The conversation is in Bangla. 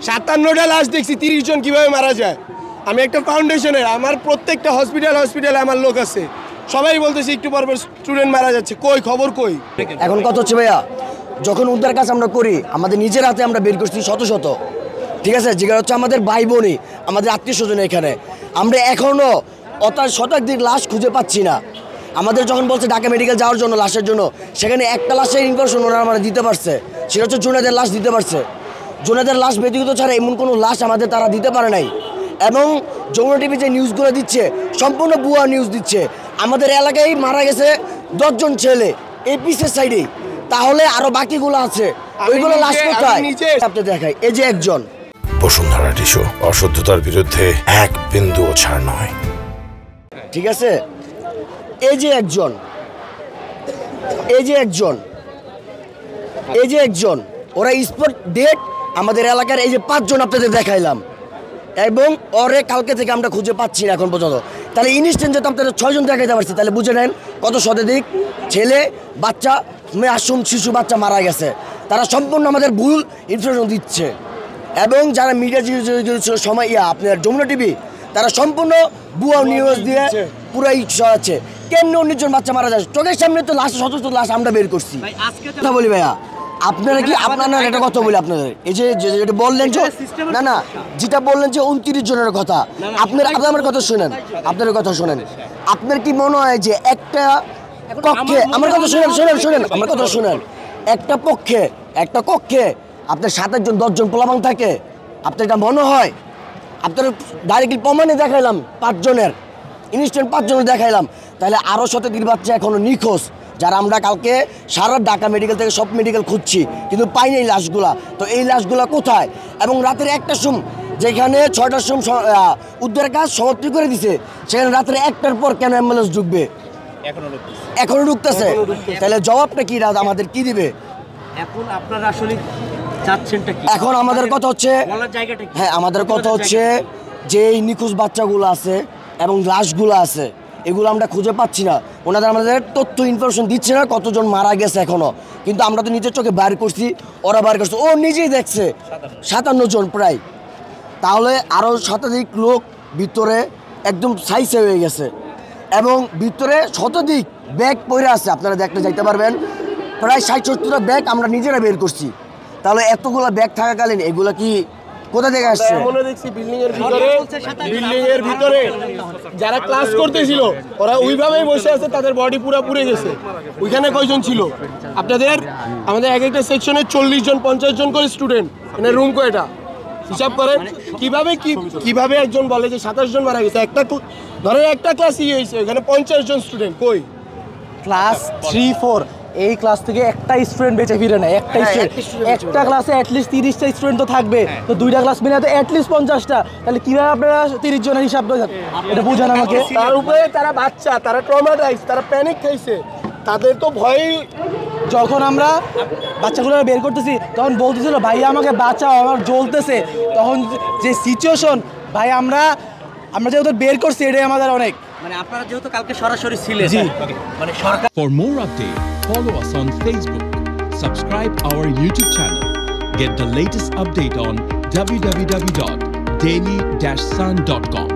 57টা লাশ দেখছি, 30 জন কিভাবে মারা যায়। আমি একটা ফাউন্ডেশনের, আমার প্রত্যেকটা হসপিটালে আমার লোক আছে, সবাই বলতেছে একটু পর স্টুডেন্ট মারা যাচ্ছে, কই খবর কই? এখন কত হচ্ছে ভাইয়া, যখন উদ্ধার কাজ আমরা করি আমাদের নিজের হাতে আমরা বের করছি শত শত, ঠিক আছে, যেগুলো হচ্ছে আমাদের ভাই বোনই, আমাদের আত্মীয় স্বজন। এখানে আমরা এখনও শতাধিক লাশ খুঁজে পাচ্ছি না। আমাদের যখন বলছে ঢাকা মেডিকেল যাওয়ার জন্য লাশের জন্য, সেখানে একটা লাশের ইনফরমেশন ওনারা আমরা দিতে পারছে, সেটা হচ্ছে জুনাদের লাশ দিতে পারছে। জুনাদের লাশ ব্যক্তিগত ছাড়া এমন কোনো লাশ আমাদের তারা দিতে পারে নাই। এবং যমুনা টিভি যে নিউজগুলো দিচ্ছে সম্পূর্ণ ভুয়া নিউজ দিচ্ছে। আমাদের এলাকায় মারা গেছে 10 জন ছেলে এই পিসের সাইডেই, তাহলে আরো বাকিগুলো আছে, ওইগুলো লাশ কোথায় আপনি দেখাই। এই যে একজন বসুন্ধরা টিস্যু অশুদ্ধতার বিরুদ্ধে এক বিন্দুও ছাড় নয়, ঠিক আছে। এই যে একজন, ওরা স্পট ডেট আমাদের এলাকার এই যে 5 জন আপনাদের দেখাইলাম, এবং ওরে কালকে থেকে আমরা খুঁজে পাচ্ছি না এখন পর্যন্ত। তাহলে ইনস্ট্যান্ট যেটা আপনাদের 6 জন দেখাইতে পারছি, তাহলে বুঝে নেন কত শতাধিক ছেলে বাচ্চা মাসুম শিশু বাচ্চা মারা গেছে। তারা সম্পূর্ণ আমাদের ভুল ইনফরমেশন দিচ্ছে। এবং যারা মিডিয়া সময় আপনার যমুনা টিভি, তারা সম্পূর্ণ ভুয়া নিউজ দিয়ে পুরাই ছড়াচ্ছে। কেমনি 19 জন বাচ্চা মারা যায় চোখের সামনে, তো লাশ শত শত লাশ আমরা বের করছি। কথা বলি ভাইয়া, আপনারা কি আপনারা এটা কথা বলি আপনাদের, এই যে যেটা বললেন যে না যেটা বললেন যে 29 জনের কথা, আপনার আমার কথা শুনেন, আপনার কথা শুনেন। আপনার কি মনে হয় যে একটা কক্ষে, আমার কথা শুনেন আমার কথা শুনেন, একটা কক্ষে আপনার 7 জন 10 জন পোলাপান থাকে? আপনার এটা মনে হয়? আপনার ডাইরেক্টলি প্রমাণে দেখাইলাম 5 জনের, ইনস্ট্যান্ট 5 জনের দেখাইলাম। তাহলে আরও শতাধিক বাচ্চা এখনো নিখোঁজ, যারা আমরা কালকে সারা ঢাকা মেডিকেল থেকে সব মেডিকেল খুঁজছি, কিন্তু পাইনি এই লাশগুলা। তো এই লাশগুলা কোথায়? এবং রাতের 1টার সময়, যেখানে 6টার সময় উদ্ধার কাজ সমাপ্তি করে দিছে, সেখানে রাতের 1টার পর কেন অ্যাম্বুলেন্স ঢুকবে? এখনো ঢুকতেছে। তাহলে জবাবটা কি আমাদের কি দিবে? এখন আপনারা আসলে চাচ্ছেনটা কি? এখন আমাদের কথা হচ্ছে, হ্যাঁ আমাদের কথা হচ্ছে যে এই নিখোঁজ বাচ্চাগুলো আছে এবং লাশগুলো আছে, এগুলো আমরা খুঁজে পাচ্ছি না। ওনাদের আমাদের তথ্য ইনফরমেশন দিচ্ছে না কতজন মারা গেছে এখনো, কিন্তু আমরা তো নিজের চোখে বাইর করছি, ওরা বাইর করছে, ও নিজেই দেখছে 57 জন প্রায়। তাহলে আরও শতাধিক লোক ভিতরে একদম সাইসে হয়ে গেছে, এবং ভিতরে শতাধিক ব্যাগ পড়ে আছে, আপনারা দেখতে যাইতে পারবেন। প্রায় 60-70টা ব্যাগ আমরা নিজেরা বের করছি। তাহলে এতগুলো ব্যাগ থাকাকালীন এগুলো কি কোথা থেকে আসছে? মনে দেখছি বিল্ডিং এর ভিতরে যারা ক্লাস করতেছিল ওরা ওইভাবেই বসে আছে, তাদের বডি পুরো পুড়ে গেছে। ওইখানে কয়জন ছিল আমাদের এক একটা সেকশনে 40 জন 50 জন করে স্টুডেন্ট, মানে রুম কয়টা হিসাব করেন। কিভাবে একজন বলে যে 27 জন মারা গেছে? ধরেন একটা ক্লাসই হয়েছে, এখানে 50 জন স্টুডেন্ট, কই ক্লাস 3-4 এই ক্লাস থেকে একটা স্টুডেন্ট বেঁচে ফিরে না, একটা ক্লাসে অ্যাটলিস্ট 30টা স্টুডেন্ট তো থাকবে, তো 2টা ক্লাস মিলে তো অ্যাটলিস্ট 50টা। তাহলে কিভাবে আপনারা 30 জনের হিসাব দেন? এটা বুঝান আমাকে। তার উপরে তারা বাচ্চা, তারা ট্রমাটাইজ, তারা প্যানিক খাইছে, তাদের তো ভয়। যখন আমরা বাচ্চাগুলো বের করতেছি তখন বলতেছিল ভাইয়া আমাকে বাঁচাও, আমার জ্বলতেছে। তখন যে সিচুয়েশন ভাই, আমরা যেহেতু বের করছি এটাই আমাদের অনেক, মানে আপনারা যেহেতু কালকে সরাসরি ছিলেন। মানে সরকার। For more update, follow us on Facebook, subscribe our YouTube channel, get the latest update on www.daily-sun.com.